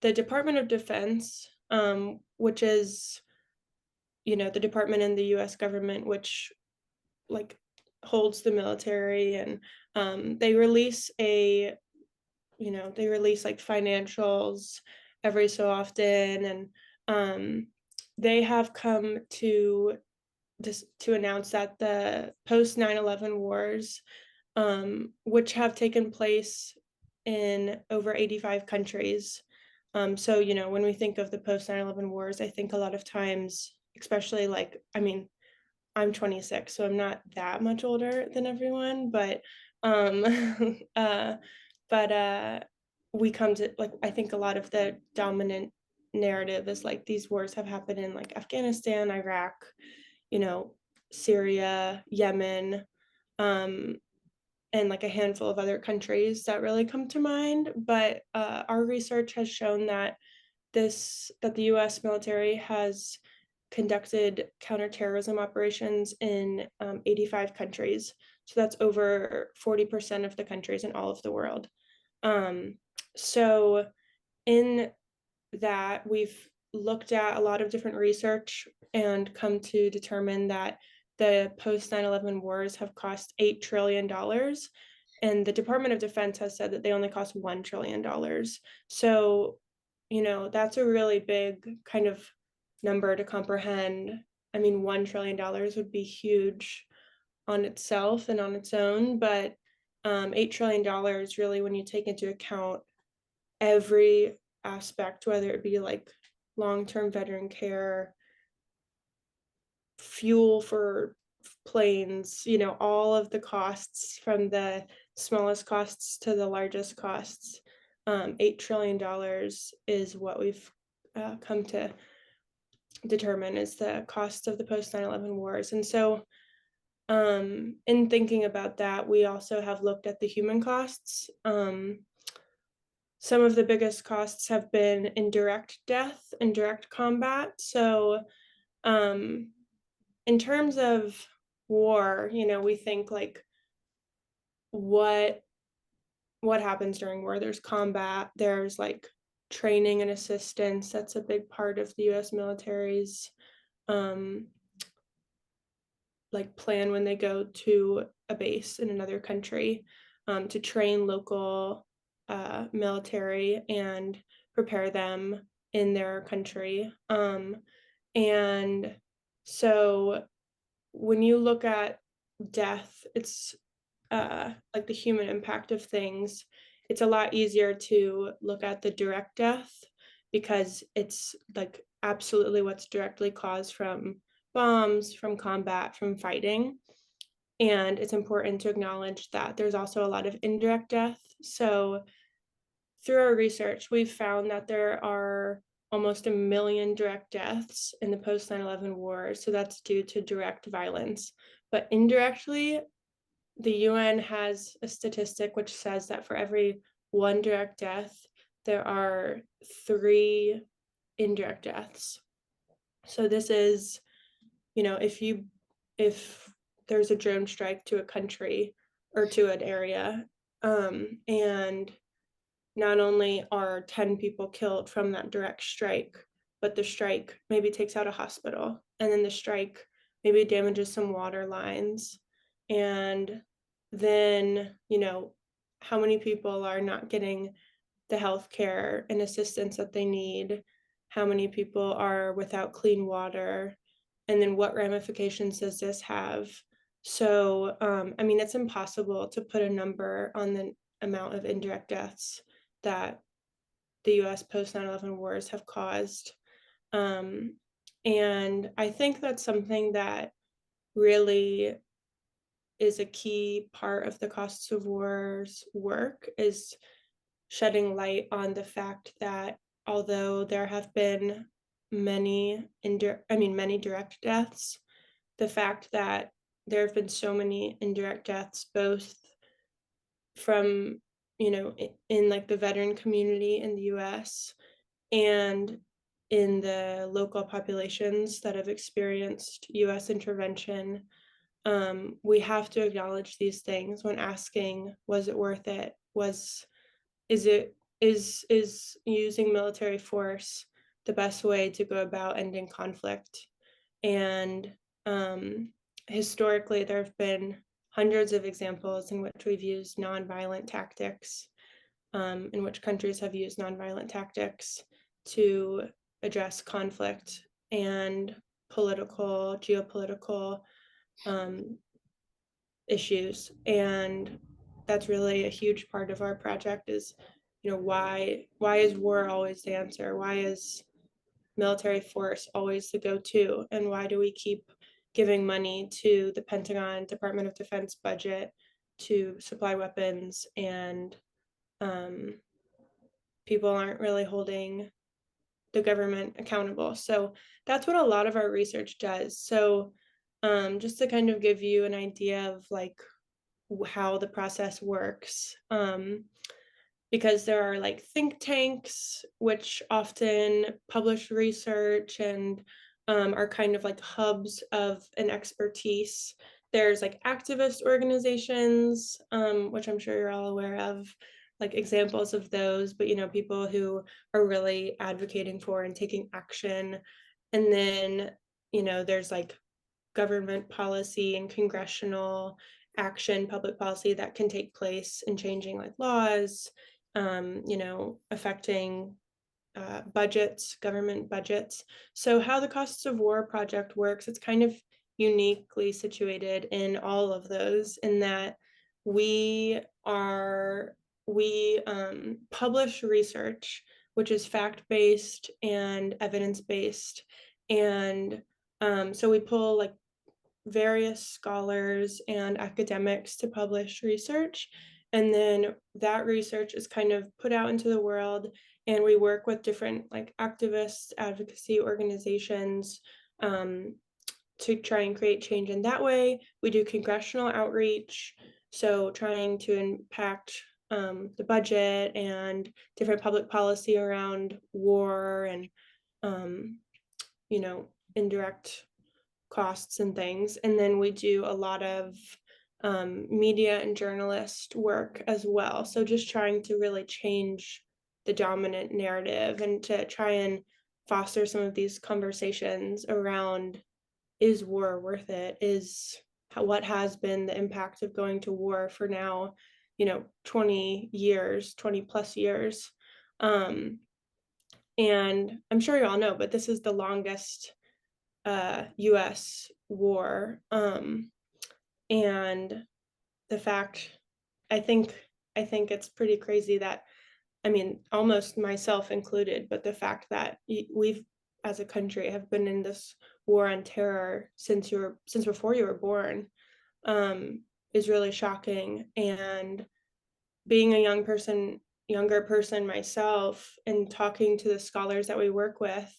the Department of Defense, which is, the department in the US government, which like holds the military, and they release like financials every so often, and they have come to just to announce that the post 9/11 wars, which have taken place in over 85 countries. So, when we think of the post 9/11 wars, I think a lot of times, especially like, I mean, I'm 26, so I'm not that much older than everyone, but um, uh, but we come to like I think a lot of the dominant narrative is like these wars have happened in like Afghanistan, Iraq, you know, Syria, Yemen, um, and like a handful of other countries that really come to mind. But our research has shown that the U.S. military has conducted counterterrorism operations in 85 countries. So that's over 40% of the countries in all of the world. Um, so in that, we've looked at a lot of different research and come to determine that the post 9/11 wars have cost $8 trillion dollars. And the Department of Defense has said that they only cost $1 trillion dollars. So, that's a really big kind of number to comprehend. I mean, $1 trillion dollars would be huge on itself and on its own, but $8 trillion dollars really, when you take into account every aspect, whether it be like long-term veteran care, fuel for planes, all of the costs from the smallest costs to the largest costs. $8 trillion dollars is what we've come to determine is the cost of the post 9/11 wars. And so, in thinking about that, we also have looked at the human costs. Some of the biggest costs have been indirect death and direct combat. So, um, in terms of war, we think like what what happens during war? There's combat, there's like training and assistance. That's a big part of the US military's um like plan when they go to a base in another country, to train local military and prepare them in their country. And so when you look at death, it's like the human impact of things. It's a lot easier to look at the direct death because it's like absolutely what's directly caused from bombs, from combat, from fighting. And it's important to acknowledge that there's also a lot of indirect death. So through our research, we've found that there are almost 1 million direct deaths in the post 9/11 war. So that's due to direct violence. But indirectly, the UN has a statistic which says that for every one direct death, there are 3 indirect deaths. So this is, if there's a drone strike to a country or to an area, and not only are 10 people killed from that direct strike, but the strike maybe takes out a hospital, and then the strike maybe damages some water lines, and then, how many people are not getting the health care and assistance that they need? How many people are without clean water? And then what ramifications does this have? So, I mean, it's impossible to put a number on the amount of indirect deaths that the US post 9/11 wars have caused. Um, and I think that's something that really is a key part of the costs of wars work, is shedding light on the fact that although there have been many direct deaths, the fact that there have been so many indirect deaths, both from, in like the veteran community in the US and in the local populations that have experienced US intervention. We have to acknowledge these things when asking, was it worth it? Is it is using military force the best way to go about ending conflict? And historically, there have been hundreds of examples in which we've used nonviolent tactics, in which countries have used nonviolent tactics to address conflict and geopolitical um, issues. And that's really a huge part of our project is, why is war always the answer? Why is military force always the go-to? And why do we keep giving money to the Pentagon, Department of Defense budget to supply weapons, and um, people aren't really holding the government accountable? So that's what a lot of our research does. So just to kind of give you an idea of like how the process works. Because there are like think tanks which often publish research and are kind of like hubs of an expertise. There's like activist organizations, which I'm sure you're all aware of, like examples of those, but people who are really advocating for and taking action. And then there's like government policy and congressional action, public policy that can take place in changing like laws, affecting budgets, government budgets. So how the Costs of War project works, it's kind of uniquely situated in all of those, in that we are we publish research which is fact-based and evidence-based. And so we pull like various scholars and academics to publish research. And then that research is kind of put out into the world, and we work with different like activists, advocacy organizations, to try and create change in that way. We do congressional outreach, so trying to impact the budget and different public policy around war and um, indirect costs and things. And then we do a lot of media and journalist work as well. So just trying to really change the dominant narrative and to try and foster some of these conversations around, is war worth it? What has been the impact of going to war for now, 20 years, 20 plus years. Um, and I'm sure you all know, but this is the longest US war. And the fact, I think, I think it's pretty crazy that, I mean, almost myself included, but the fact that we've, as a country, have been in this war on terror since before you were born, is really shocking. And being a younger person myself, and talking to the scholars that we work with,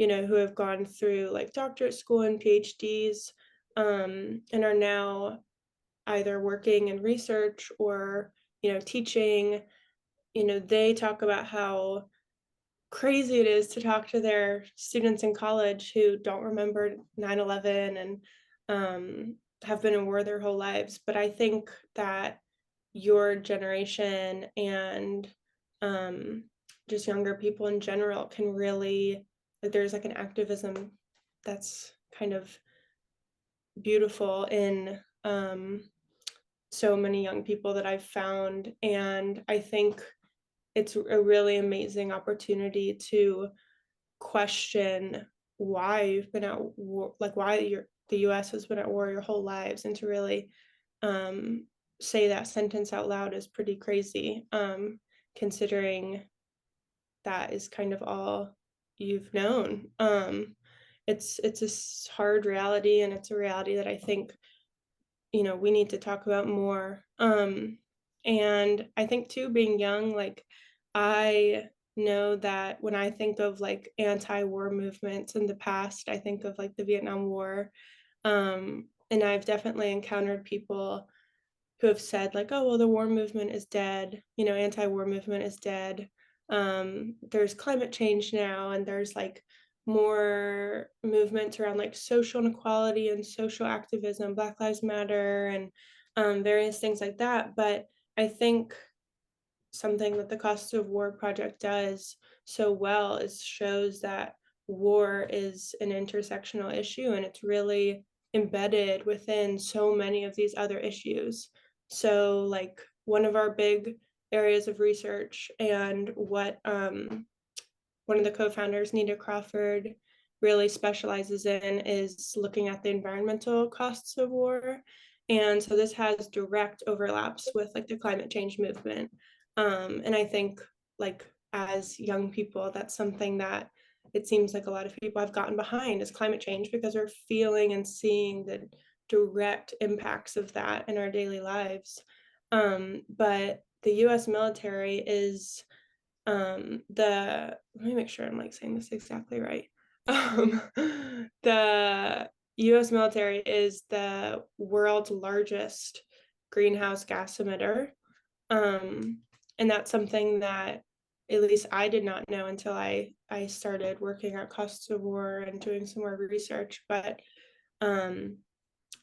who have gone through like doctorate school and PhDs, and are now either working in research or, teaching, they talk about how crazy it is to talk to their students in college who don't remember 9/11 and have been in war their whole lives. But I think that your generation and um, just younger people in general can really, like, there's like an activism that's kind of beautiful in so many young people that I've found. And I think it's a really amazing opportunity to question why you've been at war, like the US has been at war your whole lives, and to really um, say that sentence out loud is pretty crazy, considering that is kind of all you've known. It's a hard reality, and it's a reality that I think we need to talk about more. And I think too, being young, like, I know that when I think of like anti-war movements in the past, I think of like the Vietnam War. And I've definitely encountered people who have said like, oh well, the war movement is dead, anti-war movement is dead. There's climate change now, and there's like more movements around like social inequality and social activism, Black Lives Matter, and various things like that. But I think something that the Cost of War project does so well is shows that war is an intersectional issue, and it's really embedded within so many of these other issues. So like one of our big areas of research, and what one of the co-founders, Nita Crawford, really specializes in, is looking at the environmental costs of war. And so this has direct overlaps with like the climate change movement. And I think like as young people, that's something that it seems like a lot of people have gotten behind, is climate change, because we're feeling and seeing the direct impacts of that in our daily lives. But the US military is the let me make sure I'm like saying this exactly right. The US military is the world's largest greenhouse gas emitter. Um, and that's something that at least I did not know until I started working at Costs of War and doing some more research. But um,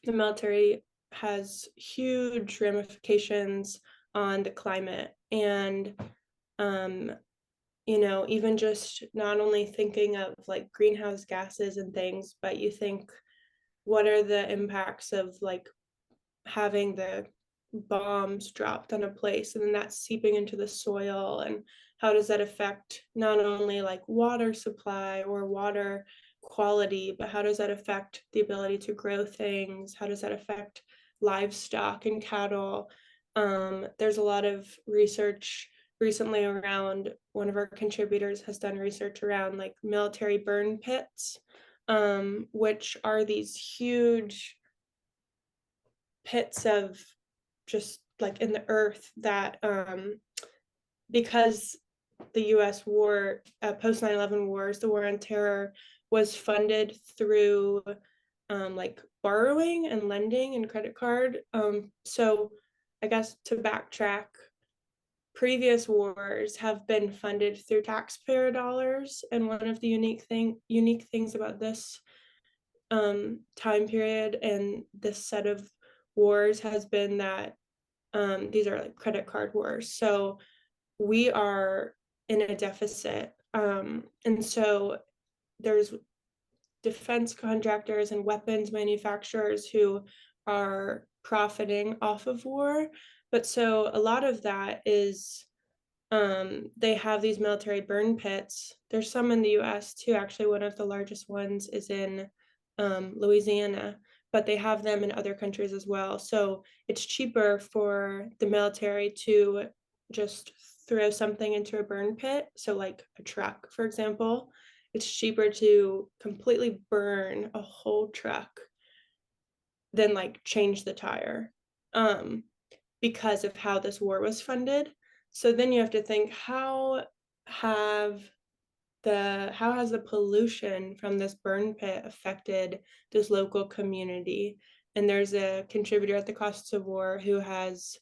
the military has huge ramifications on the climate. And um, even just not only thinking of like greenhouse gases and things, but you think, what are the impacts of like having the bombs dropped on a place and then that's seeping into the soil, and how does that affect not only like water supply or water quality, but how does that affect the ability to grow things? How does that affect livestock and cattle? There's a lot of research recently around, one of our contributors has done research around like military burn pits, which are these huge pits of just like in the earth that because the US war, post 9/11 wars, the war on terror, was funded through like borrowing and lending and credit card. So I guess to backtrack, previous wars have been funded through taxpayer dollars, and one of the unique things about this time period and this set of wars has been that these are like credit card wars. So we are in a deficit. And so there's defense contractors and weapons manufacturers who are profiting off of war. But so a lot of that is they have these military burn pits. There's some in the US too. Actually, one of the largest ones is in Louisiana, but they have them in other countries as well. So it's cheaper for the military to just throw something into a burn pit. So, like a truck, for example, it's cheaper to completely burn a whole truck than like change the tire. Because of how this war was funded. So then you have to think, have how has the pollution from this burn pit affected this local community? And there's a contributor at the Costs of War who has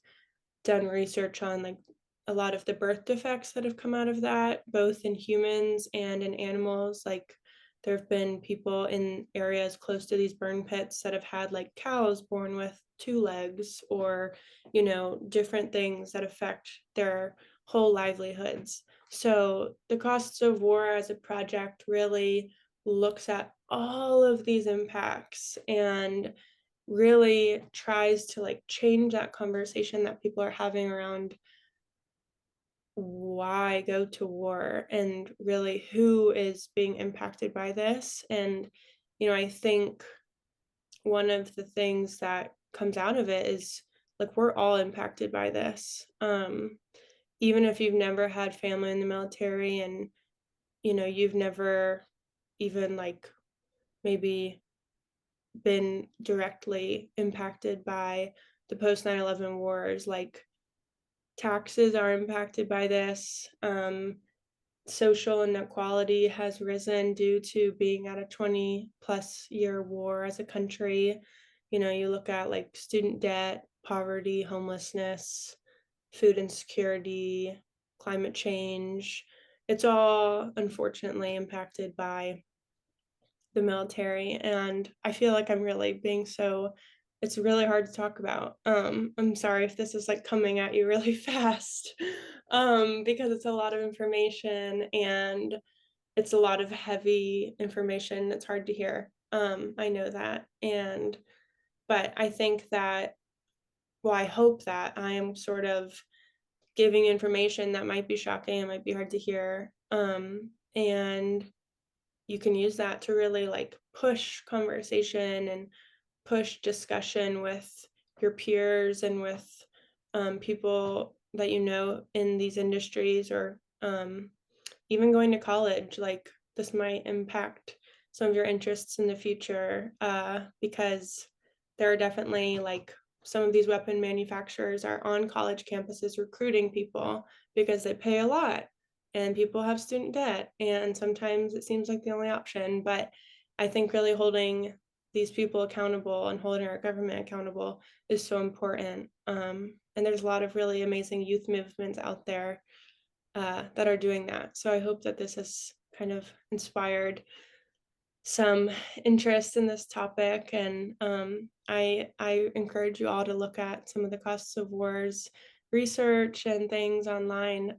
done research on like a lot of the birth defects that have come out of that, both in humans and in animals. Like there have been people in areas close to these burn pits that have had like cows born with two legs, or different things that affect their whole livelihoods. So the Costs of War as a project really looks at all of these impacts and really tries to like change that conversation that people are having around why go to war and really who is being impacted by this. And I think one of the things that comes out of it is like we're all impacted by this. Even if you've never had family in the military, and you've never even like maybe been directly impacted by the post 9/11 wars, like taxes are impacted by this. Social inequality has risen due to being at a 20+ year war as a country. You look at like student debt, poverty, homelessness, food insecurity, climate change. It's all unfortunately impacted by the military. And I feel like I'm really being so it's really hard to talk about. I'm sorry if this is like coming at you really fast, because it's a lot of information and it's a lot of heavy information. It's hard to hear. I know that. But I think that, well, I hope that I am sort of giving information that might be shocking and might be hard to hear. And you can use that to really like push conversation and push discussion with your peers and with people that you know in these industries, or even going to college. Like, this might impact some of your interests in the future, because there are definitely like some of these weapon manufacturers are on college campuses recruiting people because they pay a lot and people have student debt, and sometimes it seems like the only option. But I think really holding these people accountable and holding our government accountable is so important. And there's a lot of really amazing youth movements out there that are doing that. So I hope that this has kind of inspired some interest in this topic. And I encourage you all to look at some of the costs of wars research and things online.